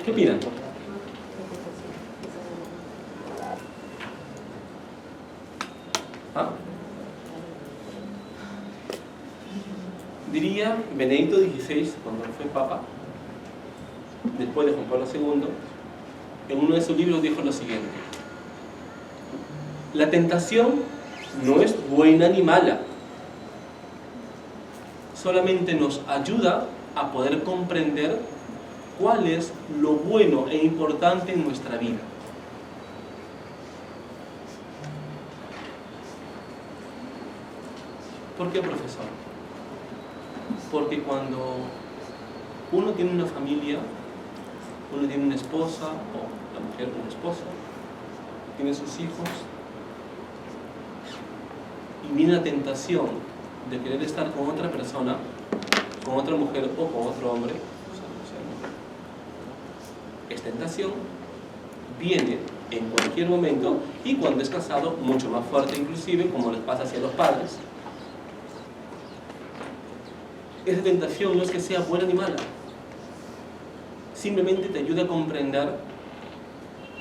¿Qué opinan? ¿Ah? Diría Benedicto XVI, cuando fue Papa, después de Juan Pablo II, en uno de sus libros dijo lo siguiente: la tentación no es buena ni mala, solamente nos ayuda a poder comprender cuál es lo bueno e importante en nuestra vida. ¿Por qué, profesor? Porque cuando uno tiene una familia, uno tiene una esposa, o la mujer una esposa, tiene sus hijos, y viene la tentación de querer estar con otra persona, con otra mujer o con otro hombre, esta tentación viene en cualquier momento, y cuando es casado, mucho más fuerte inclusive, como les pasa hacia los padres. Esa tentación no es que sea buena ni mala, simplemente te ayuda a comprender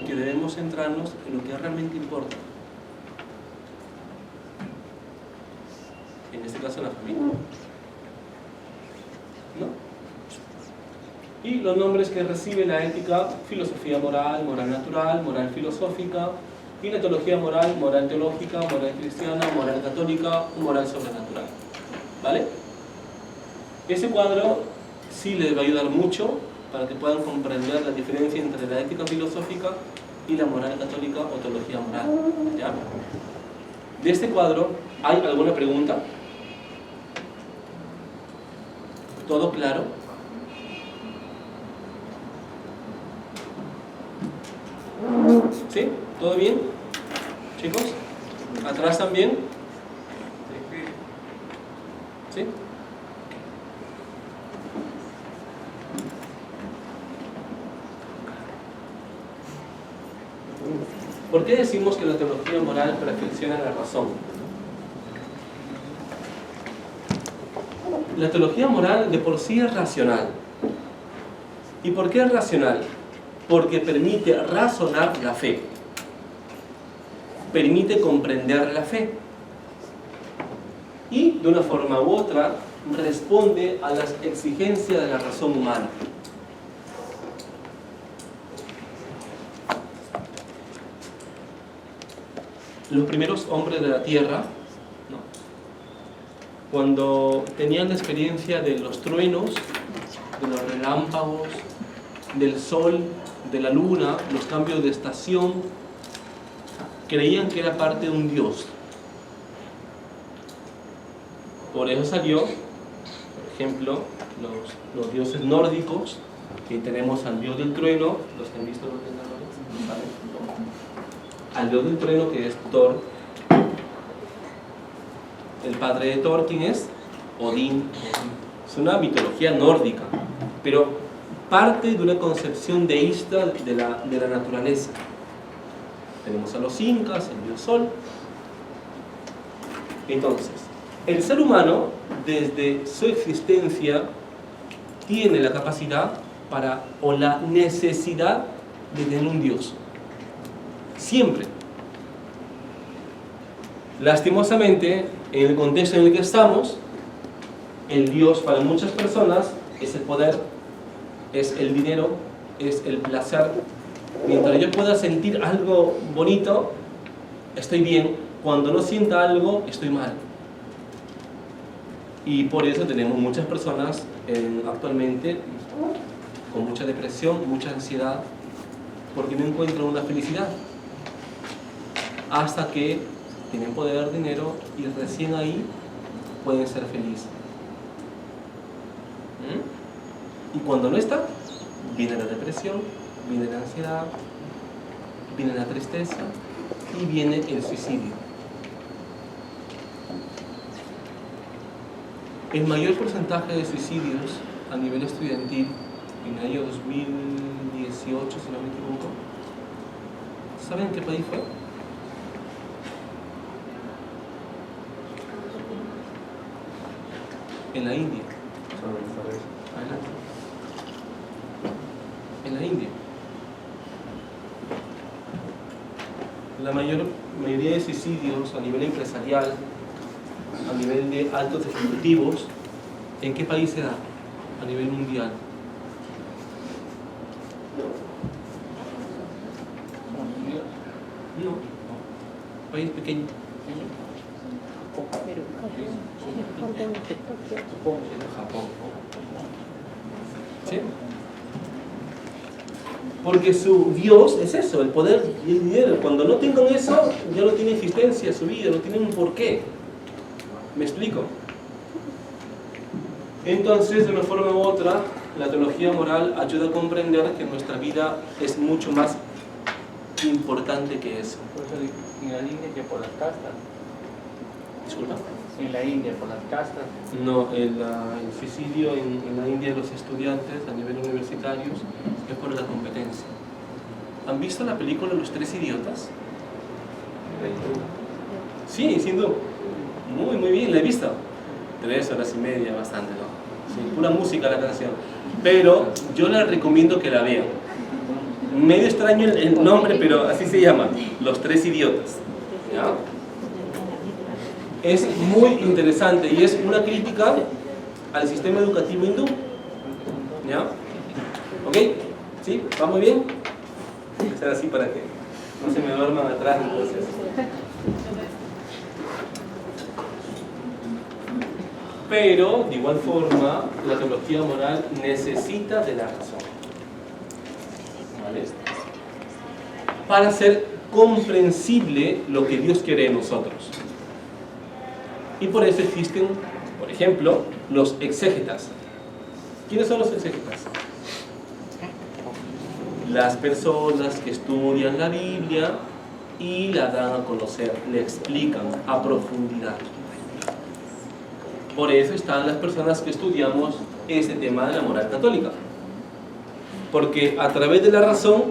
que debemos centrarnos en lo que realmente importa. En este caso, la familia. ¿No? Y los nombres que recibe la ética: filosofía moral, moral natural, moral filosófica, y la teología moral, moral teológica, moral cristiana, moral católica, moral sobrenatural. ¿Vale? Ese cuadro sí les va a ayudar mucho para que puedan comprender la diferencia entre la ética filosófica y la moral católica o teología moral. ¿Ya? De este cuadro, ¿hay alguna pregunta? ¿Todo claro? ¿Sí? ¿Todo bien? ¿Chicos? ¿Atrás también? ¿Sí? ¿Por qué decimos que la teología moral perfecciona la razón? La teología moral de por sí es racional. ¿Y por qué es racional? Porque permite razonar la fe. Permite comprender la fe. Y, de una forma u otra, responde a las exigencias de la razón humana. Los primeros hombres de la tierra, ¿no?, cuando tenían la experiencia de los truenos, de los relámpagos, del sol, de la luna, los cambios de estación, creían que era parte de un dios. Por eso salió, por ejemplo, los dioses nórdicos, que tenemos al dios del trueno, los que han visto los tenedores, ¿saben? Al dios del trueno, que es Thor. El padre de Thor, ¿quién es? Odín. Es una mitología nórdica, pero parte de una concepción deísta de la naturaleza. Tenemos a los incas, el dios sol. Entonces, el ser humano, desde su existencia, tiene la capacidad o la necesidad de tener un dios. Siempre. Lastimosamente, en el contexto en el que estamos, el Dios para muchas personas es el poder, es el dinero, es el placer. Mientras yo pueda sentir algo bonito, estoy bien. Cuando no sienta algo, estoy mal. Y por eso tenemos muchas personas actualmente con mucha depresión, mucha ansiedad, porque no encuentran una felicidad. Hasta que tienen poder, dinero, y recién ahí pueden ser felices. Y cuando no está, viene la depresión, viene la ansiedad, viene la tristeza y viene el suicidio. El mayor porcentaje de suicidios a nivel estudiantil en el año 2018, si no me equivoco, ¿saben qué país fue? En la India. En en la India. La mayoría de suicidios a nivel empresarial, a nivel de altos ejecutivos, ¿en qué país se da? A nivel mundial. No. País pequeño. Japón. ¿Sí? Porque su Dios es eso, el poder y el dinero. Cuando no tengan eso, ya no tiene existencia su vida, no tienen un porqué. ¿Me explico? Entonces, de una forma u otra, la teología moral ayuda a comprender que nuestra vida es mucho más importante que eso. Por eso en la India que por las castas. ¿Disculpa? En la India por las castas. No, el suicidio en la India de los estudiantes a nivel universitario es por la competencia. ¿Han visto la película Los Tres Idiotas? Sí, sin duda. Muy bien, la he visto. 3 horas y media, bastante, ¿no? Sí, pura música la canción. Pero yo les recomiendo que la vean. Medio extraño el nombre, pero así se llama, Los Tres Idiotas. ¿Ya? Es muy interesante y es una crítica al sistema educativo hindú. ¿Ya? ¿Ok? ¿Sí? ¿Va muy bien? Voy a hacer así para que no se me duerman atrás, entonces. Pero, de igual forma, la teología moral necesita de la razón. ¿Vale? Para hacer comprensible lo que Dios quiere de nosotros. Y por eso existen, por ejemplo, los exégetas. ¿Quiénes son los exégetas? Las personas que estudian la Biblia y la dan a conocer, le explican a profundidad. Por eso están las personas que estudiamos este tema de la moral católica. Porque a través de la razón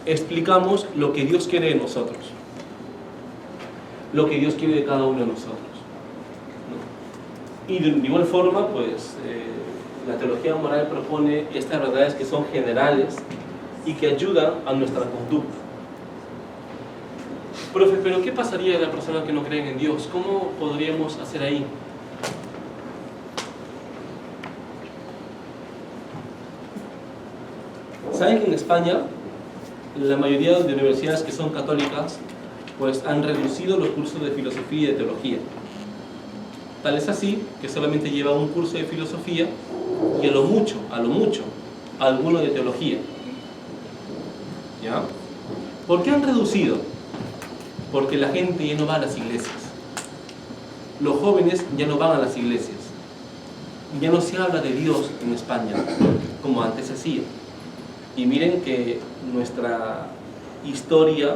explicamos lo que Dios quiere de nosotros. Lo que Dios quiere de cada uno de nosotros. ¿No? Y de igual forma, pues, la teología moral propone estas verdades que son generales y que ayudan a nuestra conducta. Profe, pero ¿qué pasaría de las personas que no creen en Dios? ¿Cómo podríamos hacer ahí? ¿Saben que en España la mayoría de universidades que son católicas pues han reducido los cursos de filosofía y de teología? Tal es así que solamente lleva un curso de filosofía y a lo mucho, alguno de teología. ¿Ya? ¿Por qué han reducido? Porque la gente ya no va a las iglesias. Los jóvenes ya no van a las iglesias. Ya no se habla de Dios en España como antes se hacía. Y miren que nuestra historia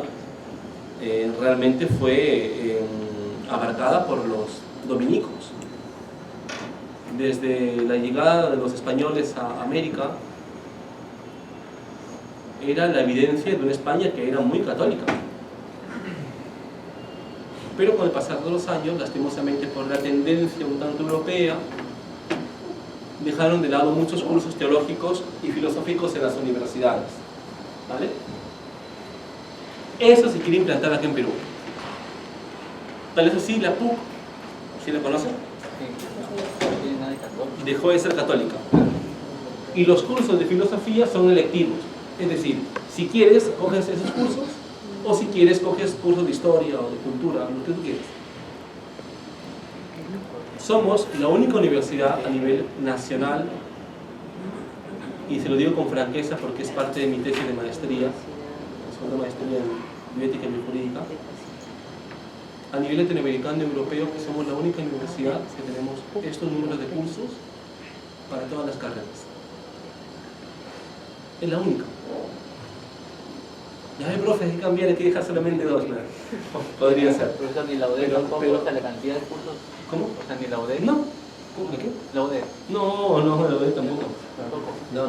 realmente fue abarcada por los dominicos. Desde la llegada de los españoles a América, era la evidencia de una España que era muy católica. Pero con el pasar de los años, lastimosamente por la tendencia un tanto europea, dejaron de lado muchos cursos teológicos y filosóficos en las universidades. ¿Vale? Eso se quiere implantar aquí en Perú. Tal vez así, la PUC, ¿sí la conocen? Dejó de ser católica. Y los cursos de filosofía son electivos. Es decir, si quieres, coges esos cursos, o si quieres, coges cursos de historia o de cultura, lo que tú quieras. Somos la única universidad a nivel nacional, y se lo digo con franqueza porque es parte de mi tesis de maestría, es una maestría en bioética y biojurídica, a nivel latinoamericano y europeo, que somos la única universidad que tenemos estos números de cursos para todas las carreras. Es la única. Ya hay profes que cambiar, hay que dejar solamente 2, ¿no? Podría ser. Profesor, ni la UDEC tampoco, o sea, la cantidad de cursos. ¿Cómo? O sea, ni la UDEC. No. ¿De qué? La UDEC. No, la UDEC tampoco. No.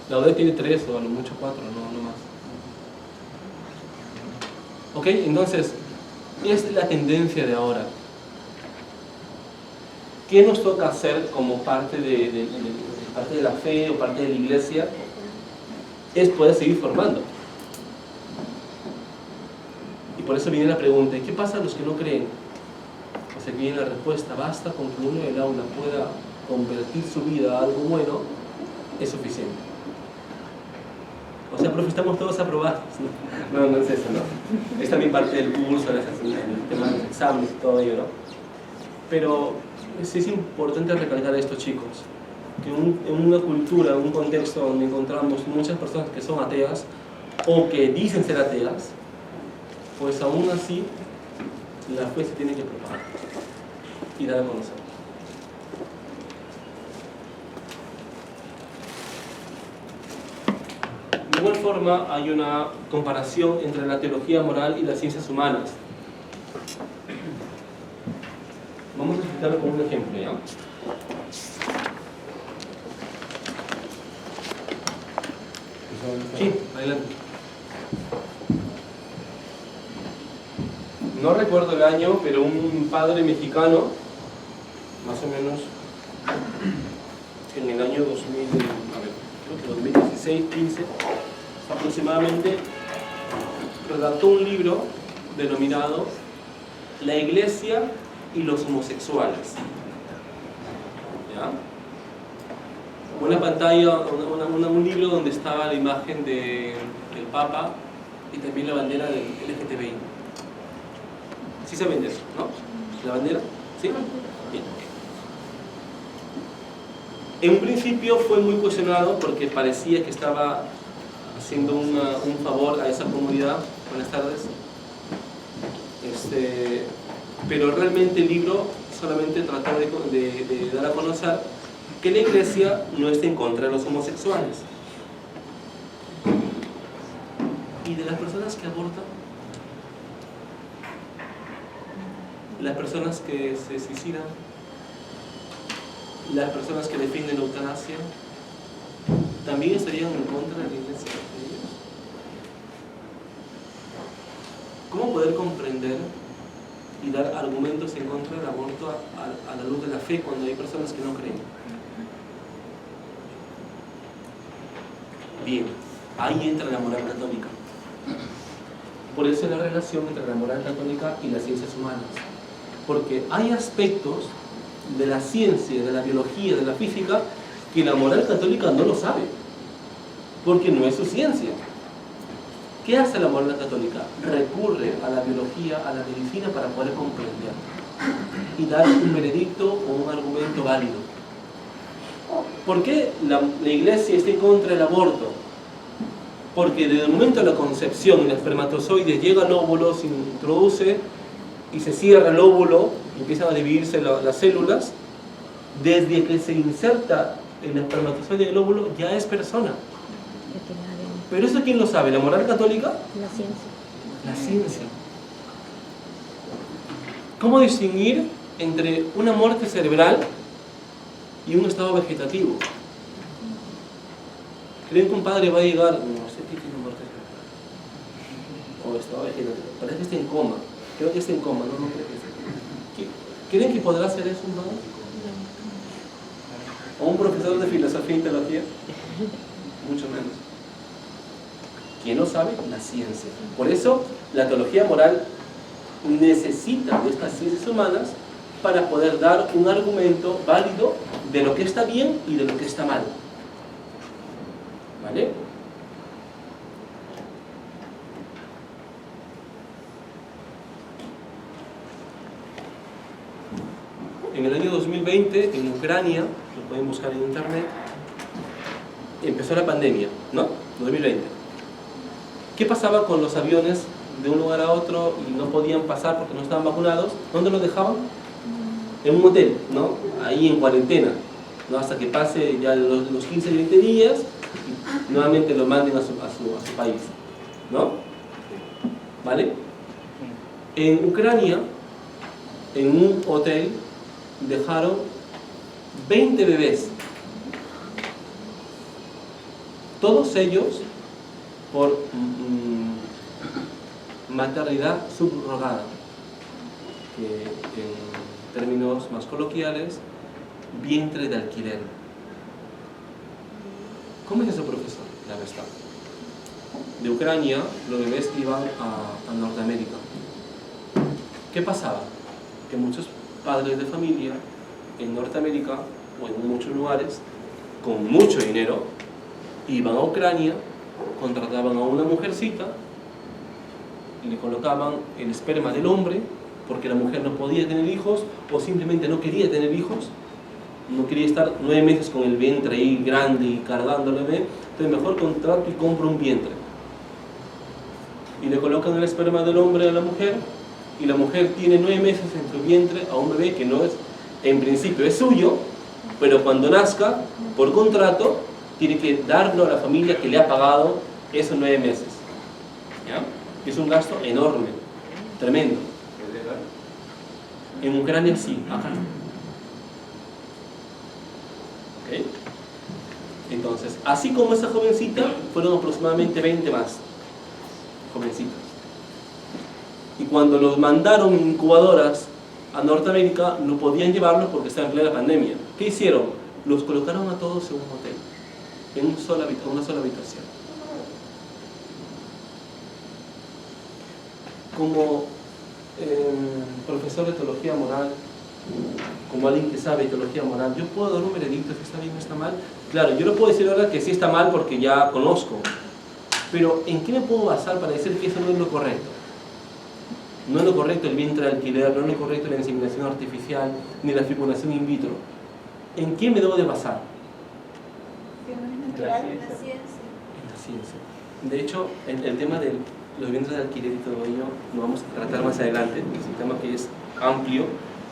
La UDEC tiene 3 o a lo mucho 4, no más. Ok, entonces, es la tendencia de ahora. ¿Qué nos toca hacer como parte de la fe o parte de la iglesia es poder seguir formando. Y por eso viene la pregunta, ¿qué pasa a los que no creen? Pues aquí viene la respuesta, basta con que uno del aula pueda convertir su vida a algo bueno, es suficiente. O sea, profe, estamos todos aprobados. No es eso, ¿no? Es también parte del curso, el tema de los exámenes y todo ello, ¿no? Pero sí es importante recalcar esto, chicos, que en una cultura, en un contexto donde encontramos muchas personas que son ateas o que dicen ser ateas, pues aún así la fe se tiene que propagar y dar a conocer. De igual forma, hay una comparación entre la teología moral y las ciencias humanas. Vamos a explicarlo con un ejemplo, ¿ya? Sí, adelante. No recuerdo el año, pero un padre mexicano, más o menos en el año 2000, creo que 2016, 15 aproximadamente, redactó un libro denominado La Iglesia y los homosexuales. ¿Ya? Una pantalla, un libro donde estaba la imagen del Papa y también la bandera del LGTBI. ¿Sí saben de eso, no? ¿La bandera? ¿Sí? Bien. En un principio fue muy cuestionado porque parecía que estaba haciendo un favor a esa comunidad. Buenas tardes. Pero realmente el libro solamente trató de dar a conocer que la Iglesia no está en contra de los homosexuales y de las personas que abortan, las personas que se suicidan, las personas que defienden la eutanasia, también estarían en contra de la Iglesia. ¿Cómo poder comprender y dar argumentos en contra del aborto a la luz de la fe cuando hay personas que no creen? Bien, ahí entra la moral católica. Por eso es la relación entre la moral católica y las ciencias humanas. Porque hay aspectos de la ciencia, de la biología, de la física, que la moral católica no lo sabe, porque no es su ciencia. ¿Qué hace la moral católica? Recurre a la biología, a la medicina para poder comprender y dar un veredicto o un argumento válido. ¿Por qué la Iglesia está en contra del aborto? Porque desde el momento de la concepción, el espermatozoide llega al óvulo, se introduce y se cierra el óvulo, empiezan a dividirse las células. Desde que se inserta el espermatozoide en el óvulo, ya es persona. ¿Pero eso quién lo sabe? ¿La moral católica? La ciencia. La ciencia. ¿Cómo distinguir entre una muerte cerebral y un estado vegetativo? ¿Creen que un padre va a llegar? No sé qué tiene muerte cerebral o estado vegetativo. Parece que está en coma. Creo que está en coma, no creo que esté. ¿Creen que podrá hacer eso un padre? ¿O un profesor de filosofía y teología? Mucho menos. ¿Quién lo sabe? La ciencia. Por eso la teología moral necesita de estas ciencias humanas para poder dar un argumento válido de lo que está bien y de lo que está mal. ¿Vale? En el año 2020, en Ucrania, lo pueden buscar en internet, empezó la pandemia, ¿no? 2020. ¿Qué pasaba con los aviones de un lugar a otro y no podían pasar porque no estaban vacunados? ¿Dónde los dejaban? En un hotel, ¿no? Ahí en cuarentena, ¿no? Hasta que pase ya los 15, 20 días y nuevamente lo manden a su país, ¿no? ¿Vale? En Ucrania, en un hotel, dejaron 20 bebés. Todos ellos por maternidad subrogada, que en términos más coloquiales, vientre de alquiler. ¿Cómo es eso, profesor? Claro está. de Ucrania, los bebés iban a Norteamérica. ¿Qué pasaba? Que muchos padres de familia en Norteamérica o en muchos lugares con mucho dinero iban a Ucrania, contrataban a una mujercita y le colocaban el esperma del hombre porque la mujer no podía tener hijos o simplemente no quería tener hijos, no quería estar 9 meses con el vientre ahí grande y cargando al bebé, entonces mejor contrato y compro un vientre. Y le colocan el esperma del hombre a la mujer y la mujer tiene 9 meses en su vientre a un bebé que no es, en principio es suyo, pero cuando nazca, por contrato, tiene que darlo a la familia que le ha pagado esos 9 meses. ¿Ya? Es un gasto enorme, tremendo. ¿Es legal? En Ucrania sí, acá no. ¿Ok? Entonces, así como esa jovencita, fueron aproximadamente 20 más jovencitas. Y cuando los mandaron en incubadoras a Norteamérica, no podían llevarlos porque estaba en plena pandemia. ¿Qué hicieron? Los colocaron a todos en un hotel, en una sola habitación. Como profesor de teología moral, como alguien que sabe teología moral, ¿yo puedo dar un veredicto si está bien o está mal? Claro, yo no puedo decir ahora que sí está mal porque ya conozco, pero ¿en qué me puedo basar para decir que eso no es lo correcto? No es lo correcto el vientre de alquiler, no es lo correcto la inseminación artificial, ni la fecundación in vitro. ¿En qué me debo de basar? La ciencia. En la ciencia. En la ciencia. De hecho, el tema de los vientres de alquiler y todo ello lo vamos a tratar más adelante, es un tema que es amplio.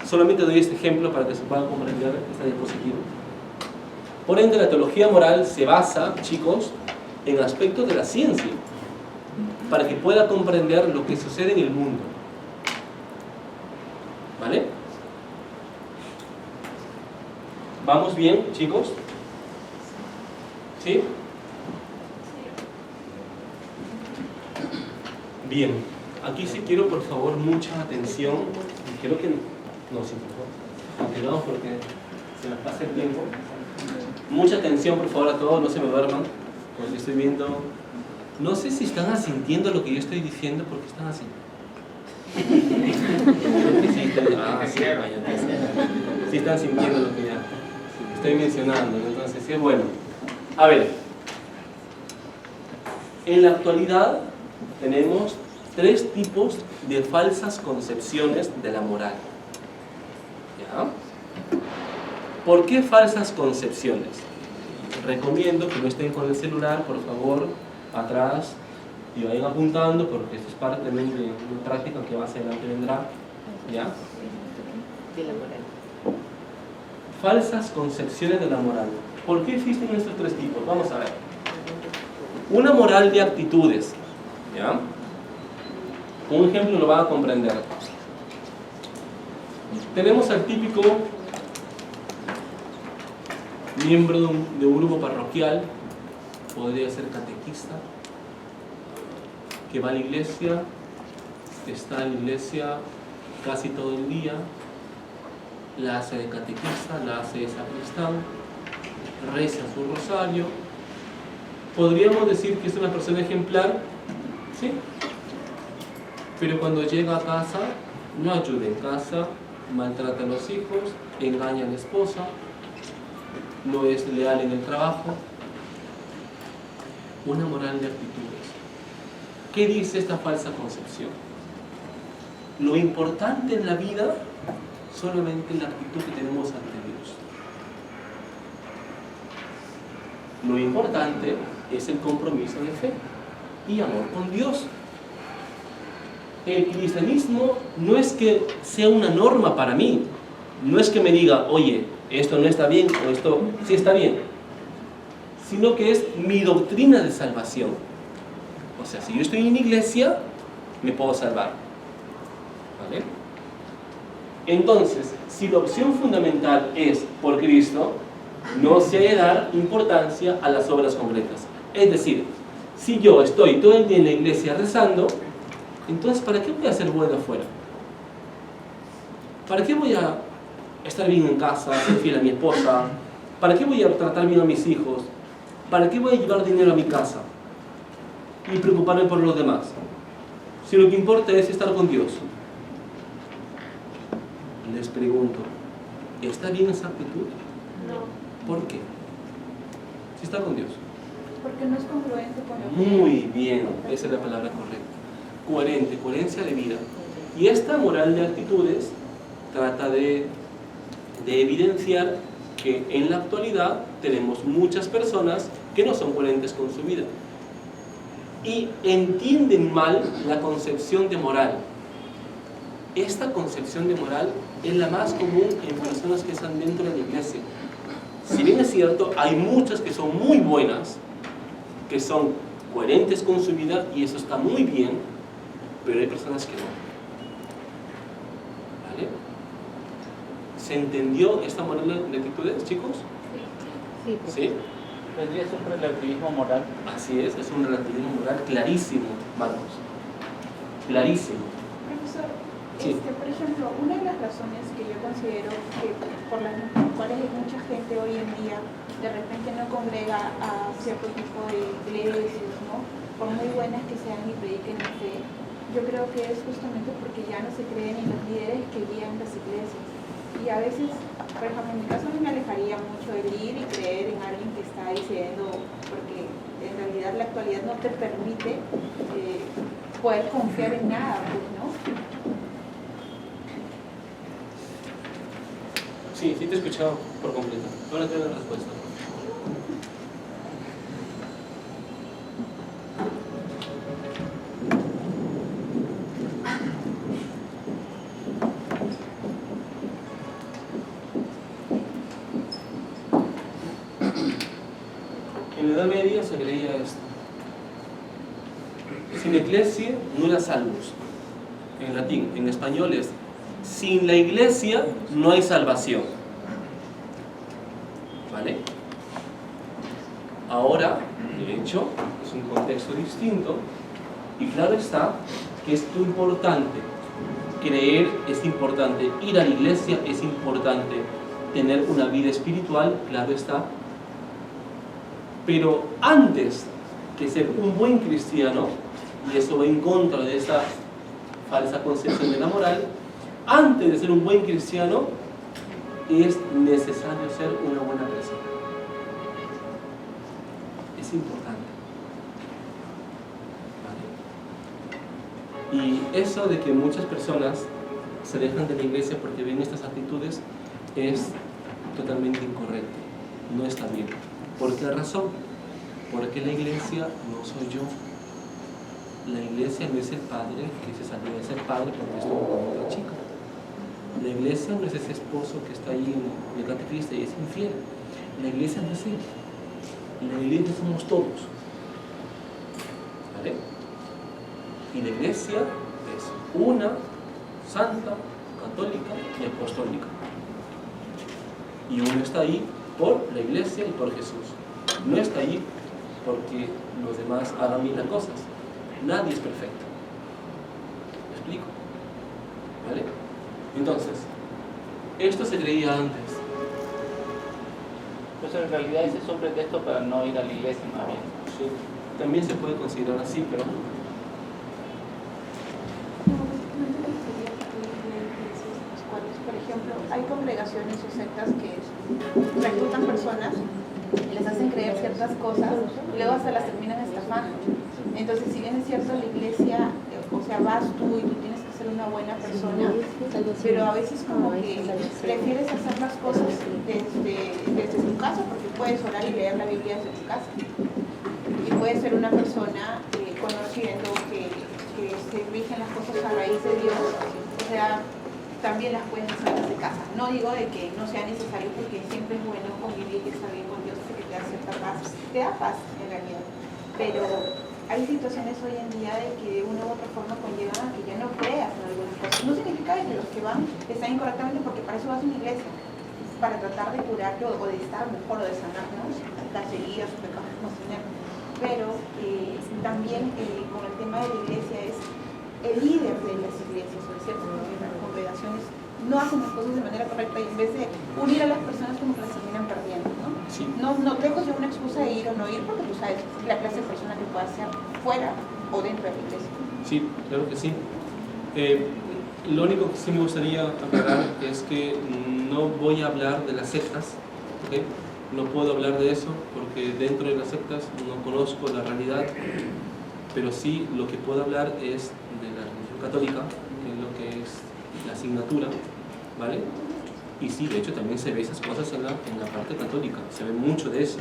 Solamente doy este ejemplo para que se pueda comprender esta diapositiva. Por ende, la teología moral se basa, chicos, en aspectos de la ciencia, para que pueda comprender lo que sucede en el mundo. ¿Vale? ¿Vamos bien, chicos? ¿Sí? Bien. Aquí sí quiero, por favor, mucha atención. Y quiero que... No, sí, por favor. Continuamos porque se nos pasa el tiempo. Mucha atención, por favor, a todos. No se me duerman. Porque estoy viendo... No sé si están asintiendo lo que yo estoy diciendo, porque están así. Sí están sintiendo lo que ya estoy mencionando, entonces sí es bueno. A ver, en la actualidad tenemos 3 tipos de falsas concepciones de la moral. ¿Ya? ¿Por qué falsas concepciones? Recomiendo que no estén con el celular, por favor, atrás, y vayan apuntando porque esto es parte también de una práctica que más adelante vendrá. ¿Ya? De la moral. Falsas concepciones de la moral. ¿Por qué existen estos 3 tipos? Vamos a ver. Una moral de actitudes. ¿Ya? Un ejemplo lo van a comprender. Tenemos al típico miembro de un grupo parroquial, podría ser catequista, que va a la iglesia, está en la iglesia casi todo el día, la hace de catequista, la hace de sacristán, reza su rosario. ¿Podríamos decir que es una persona ejemplar? ¿Sí? Pero cuando llega a casa, no ayuda en casa, maltrata a los hijos, engaña a la esposa, no es leal en el trabajo. Una moral de actitudes. ¿Qué dice esta falsa concepción? Lo importante en la vida solamente es la actitud que tenemos ante Dios. Lo importante es el compromiso de fe y amor con Dios. El cristianismo no es que sea una norma para mí, no es que me diga, oye, esto no está bien o esto sí está bien, sino que es mi doctrina de salvación. O sea, si yo estoy en iglesia, me puedo salvar. ¿Vale? Entonces, si la opción fundamental es por Cristo, no se ha de dar importancia a las obras concretas. Es decir, si yo estoy todo el día en la iglesia rezando, entonces ¿para qué voy a ser bueno afuera? ¿Para qué voy a estar bien en casa, ser fiel a mi esposa? ¿Para qué voy a tratar bien a mis hijos? ¿Para qué voy a llevar dinero a mi casa? y preocuparme por los demás. Si lo que importa es estar con Dios. Les pregunto, ¿está bien esa actitud? No, ¿Por qué? Si está con Dios. porque no es congruente con lo que... Muy bien, esa es la palabra correcta. Coherente, coherencia de vida. Y esta moral de actitudes trata de evidenciar que en la actualidad tenemos muchas personas que no son coherentes con su vida y entienden mal la concepción de moral. Esta concepción de moral es la más común en personas que están dentro de la iglesia. Si bien es cierto, hay muchas que son muy buenas, que son coherentes con su vida, y eso está muy bien, pero hay personas que no. ¿Vale? ¿Se entendió esta moral de actitudes, chicos? Sí, pues. ¿Sí? Tendría un relativismo moral. Así es un relativismo moral clarísimo, Marcos. Clarísimo. Profesor, Sí. por ejemplo, una de las razones que yo considero que por las cuales mucha gente hoy en día de repente no congrega a cierto tipo de iglesias, ¿no? Por muy buenas que sean y prediquen la fe, yo creo que es justamente porque ya no se creen en los líderes que guían las iglesias. Y a veces, por ejemplo, en mi caso me alejaría mucho el ir y creer en alguien que está diciendo, porque en realidad la actualidad no te permite poder confiar en nada, pues, ¿no? Sí, sí te he escuchado por completo. Ahora tengo la respuesta. En la Edad Media se creía esto. Sin iglesia no era salvos. En latín, en español es: sin la iglesia no hay salvación. ¿Vale? Ahora, de hecho, es un contexto distinto y claro está que es muy importante creer, es importante ir a la iglesia, es importante tener una vida espiritual, claro está, pero antes que ser un buen cristiano, y eso va en contra de esa falsa concepción de la moral, antes de ser un buen cristiano es necesario ser una buena persona. Es importante. ¿Vale? Y eso de que muchas personas se dejan de la iglesia porque ven estas actitudes es totalmente incorrecto. No está bien. ¿Por qué razón? Porque la iglesia no soy yo. La iglesia no es el padre que se salió de ser padre porque estuvo con otra chica. La iglesia no es ese esposo que está ahí en el catequista y es infiel. La iglesia no es él. La iglesia somos todos. ¿Vale? Y la iglesia es una, santa, católica y apostólica. Y uno está ahí por la iglesia y por Jesús. No está ahí porque los demás hagan bien las cosas. Nadie es perfecto. ¿Me explico? ¿Vale? Entonces, esto se creía antes. Pues en realidad ese es un pretexto para no ir a la iglesia, más bien. Sí, también se puede considerar así, pero No, básicamente lo que sería que hay iglesias en las cuales, por ejemplo, hay congregaciones o sectas que reclutan personas, les hacen creer ciertas cosas y luego hasta las terminan estafando. Entonces, si bien es cierto, la iglesia, o sea, vas tú y tú tienes que ser una buena persona, pero a veces como que prefieres hacer las cosas desde tu casa, porque puedes orar y leer la Biblia desde tu casa. Y puedes ser una persona conociendo que se rigen las cosas a raíz de Dios, o sea, también las puedes hacer desde casa. No digo de que no sea necesario, porque siempre es bueno convivir y estar bien con Dios, porque te da cierta paz, te da paz en realidad, pero hay situaciones hoy en día de que de una u otra forma conllevan a que ya no creas en algunas cosas. No significa que los que van están incorrectamente, porque para eso vas a una iglesia, para tratar de curarte o de estar mejor o de sanarnos las heridas o pecados que nos tenemos. Pero también con el tema de la iglesia es el líder de las iglesias o de ciertas congregaciones no hacen las cosas de manera correcta y en vez de unir a las personas como que las terminan perdiendo, ¿no? Sí. No tengo yo una excusa de ir o no ir porque tú sabes la clase de persona que pueda ser fuera o dentro de la iglesia. Sí, claro que sí. Lo único que sí me gustaría aclarar es que no voy a hablar de las sectas, ¿ok? No puedo hablar de eso porque dentro de las sectas no conozco la realidad, pero sí lo que puedo hablar es de la religión católica, que es lo que es la asignatura, ¿vale? Y sí, de hecho también se ve esas cosas en la parte católica, se ve mucho de eso,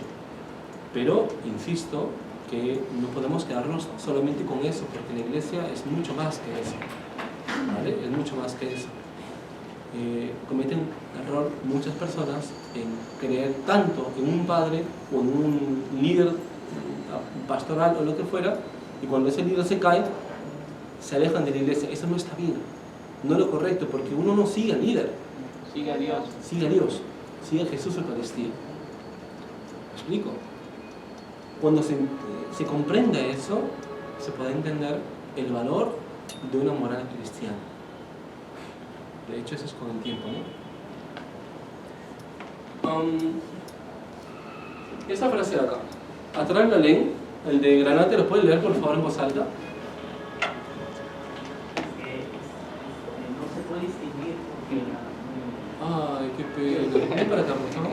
pero insisto que no podemos quedarnos solamente con eso, porque la iglesia es mucho más que eso, ¿vale? Es mucho más que eso. Cometen error muchas personas en creer tanto en un padre o en un líder pastoral o lo que fuera, y cuando ese líder se cae, se alejan de la iglesia. Eso no está bien, no es lo correcto, porque uno no sigue al líder, Sigue a Dios. sigue a Dios, sigue a Jesús Eucaristía. ¿Me explico? Cuando se comprende eso, se puede entender el valor de una moral cristiana. De hecho, eso es con el tiempo, ¿no? Esta frase de acá, atrás la leen, el de Granate, ¿lo puede leer por favor en voz alta? No se puede distinguir porque Ay, qué pena. Ven para acá, por favor.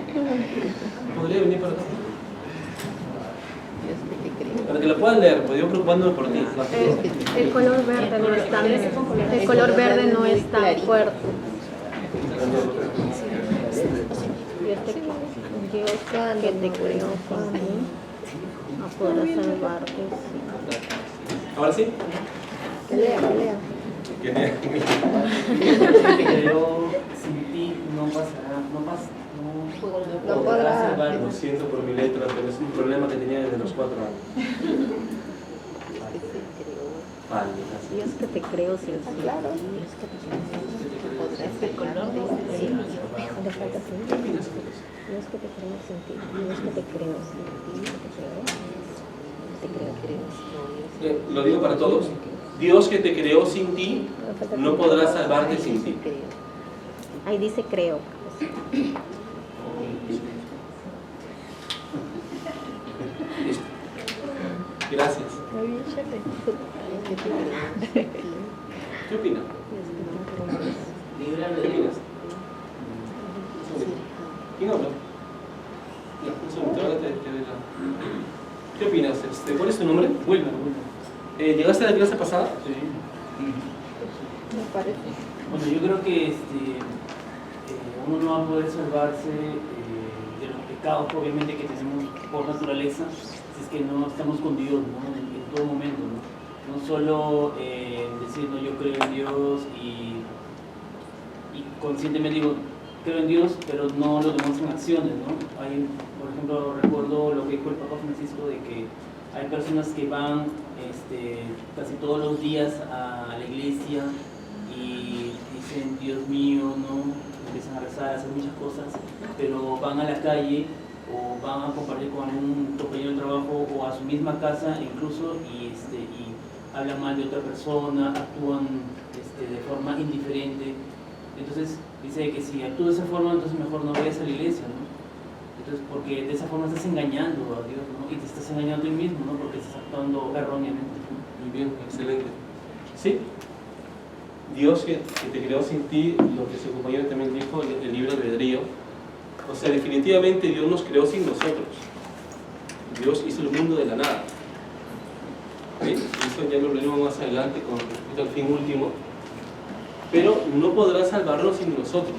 ¿Podría venir para acá? Para que lo puedan leer, porque yo preocupándome por ti. El color verde no es tan, el color verde no es tan fuerte. Dios que te creó a poder salvarte. ¿Ahora sí? Que lea. pero sin ti no pasará, no podrás salvar. Lo siento por mi letra, pero es un problema que tenía desde los 4 años. Vale, Dios que te creó sin ti. Claro. Dios que te creó. Podrás salvarte. Sí, le falta sin ¿qué ti. opinas con eso? Dios que te creó sin ti. Dios que te creó sin ti. Te creó. Lo digo para todos. Dios que te creó sin ti, no podrá salvarte sin ti. Ahí dice creo. Listo. Gracias. ¿Qué opinas? Líbrame ¿Qué de opinas? ¿Quién habla? Ya, un segundo, ahora te doy la... ¿Qué opinas? ¿Cuál es tu nombre? Wilmer. ¿Llegaste a la clase pasada? Sí. Me parece. Bueno, yo creo que uno no va a poder salvarse de los pecados, obviamente, que tenemos por naturaleza, si es que no estamos con Dios, ¿no? En todo momento, ¿no? No solo decir, no, yo creo en Dios y conscientemente digo, creo en Dios, pero no lo demuestro en acciones, ¿no? Hay, por ejemplo, recuerdo lo que dijo el Papa Francisco de que hay personas que van casi todos los días a la iglesia y dicen, Dios mío, ¿no? Empiezan a rezar, a hacer muchas cosas, pero van a la calle o van a compartir con un compañero de trabajo o a su misma casa incluso y hablan mal de otra persona, actúan de forma indiferente. Entonces dice que si actúas de esa forma, entonces mejor no vayas a la iglesia, ¿no? Entonces, porque de esa forma estás engañando a Dios, ¿no? Y te estás engañando a ti mismo, ¿no? Porque estás actuando erróneamente, ¿no? Muy bien, excelente. ¿Sí? Dios que te creó sin ti, lo que su compañero también dijo, el libre albedrío. O sea, definitivamente Dios nos creó sin nosotros. Dios hizo el mundo de la nada. ¿Sí? Eso ya lo veremos más adelante con respecto al fin último. Pero no podrá salvarnos sin nosotros.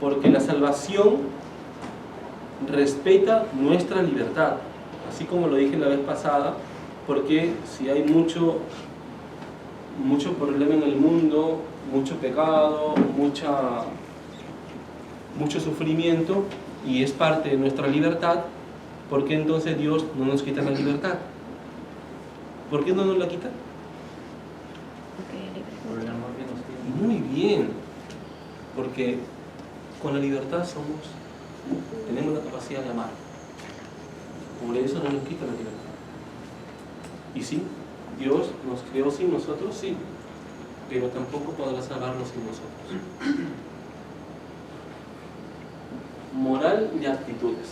Porque la salvación respeta nuestra libertad. Así como lo dije la vez pasada, porque si hay mucho problema en el mundo, mucho pecado, mucho sufrimiento, y es parte de nuestra libertad, ¿por qué entonces Dios no nos quita la libertad? ¿Por qué no nos la quita? Por el amor que nos tiene. Muy bien, porque con la libertad tenemos la capacidad de amar. Por eso no nos quita la libertad. Y sí, Dios nos creó sin nosotros, sí, pero tampoco podrá salvarnos sin nosotros. moral de actitudes.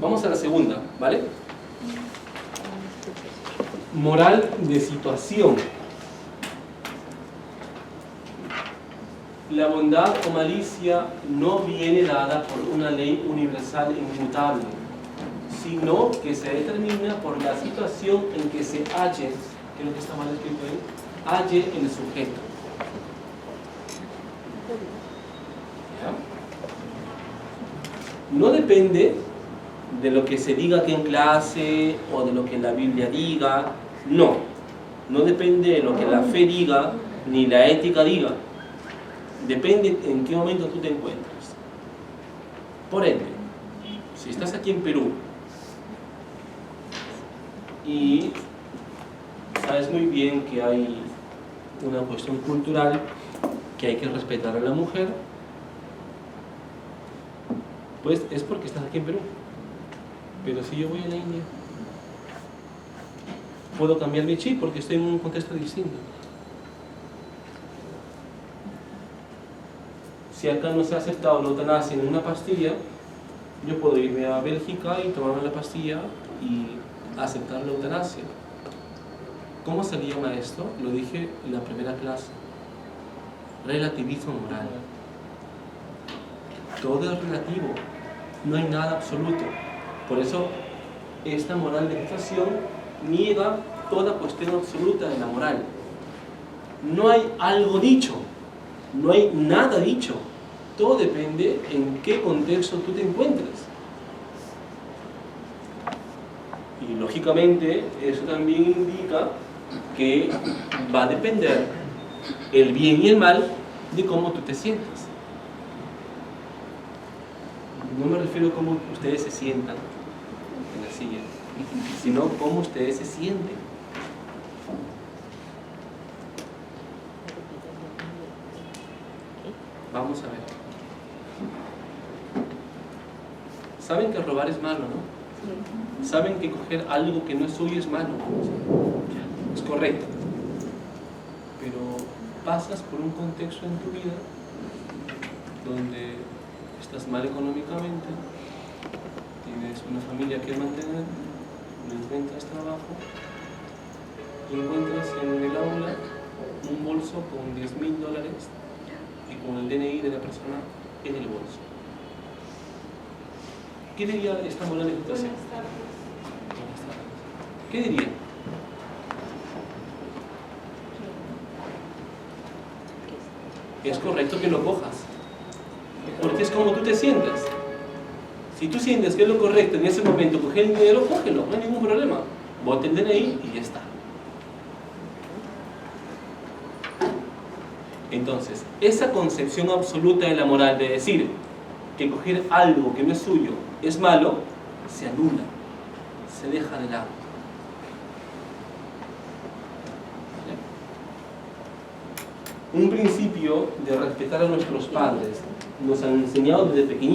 Vamos a la segunda, ¿vale? Moral de situación. La bondad o malicia no viene dada por una ley universal e inmutable, sino que se determina por la situación en que se halle, que es lo que está mal escrito ahí, halle el sujeto. ¿Ya? No depende de lo que se diga aquí en clase o de lo que la Biblia diga, no depende de lo que la fe diga ni la ética diga. Depende en qué momento tú te encuentres. Por ende, si estás aquí en Perú y sabes muy bien que hay una cuestión cultural, que hay que respetar a la mujer, pues es porque estás aquí en Perú. Pero si yo voy a la India, puedo cambiar mi chip porque estoy en un contexto distinto. Si acá no se ha aceptado la eutanasia en una pastilla, yo puedo irme a Bélgica y tomarme la pastilla y aceptar la eutanasia. ¿Cómo se le llama esto? Lo dije en la primera clase. Relativismo moral. Todo es relativo, no hay nada absoluto. Por eso, esta moral de situación niega toda cuestión absoluta de la moral. No hay algo dicho, no hay nada dicho. Todo depende en qué contexto tú te encuentres. Y lógicamente, eso también indica que va a depender el bien y el mal de cómo tú te sientas. No me refiero a cómo ustedes se sientan en la silla, sino cómo ustedes se sienten. Vamos a ver. Saben que robar es malo, ¿no? Saben que coger algo que no es suyo es malo. Es correcto. Pero pasas por un contexto en tu vida donde estás mal económicamente, tienes una familia que mantener, no encuentras trabajo, y encuentras en el aula un bolso con $10.000 y con el DNI de la persona en el bolso. ¿Qué diría esta moral de situación? ¿Qué diría? Es correcto que lo cojas, porque es como tú te sientas. Si tú sientes que es lo correcto en ese momento coger el dinero, cógelo, no hay ningún problema. Bote el DNI y ya está. Entonces, esa concepción absoluta de la moral de decir que coger algo que no es suyo es malo, se anula, se deja de lado. Un principio de respetar a nuestros padres. Nos han enseñado desde pequeñitos.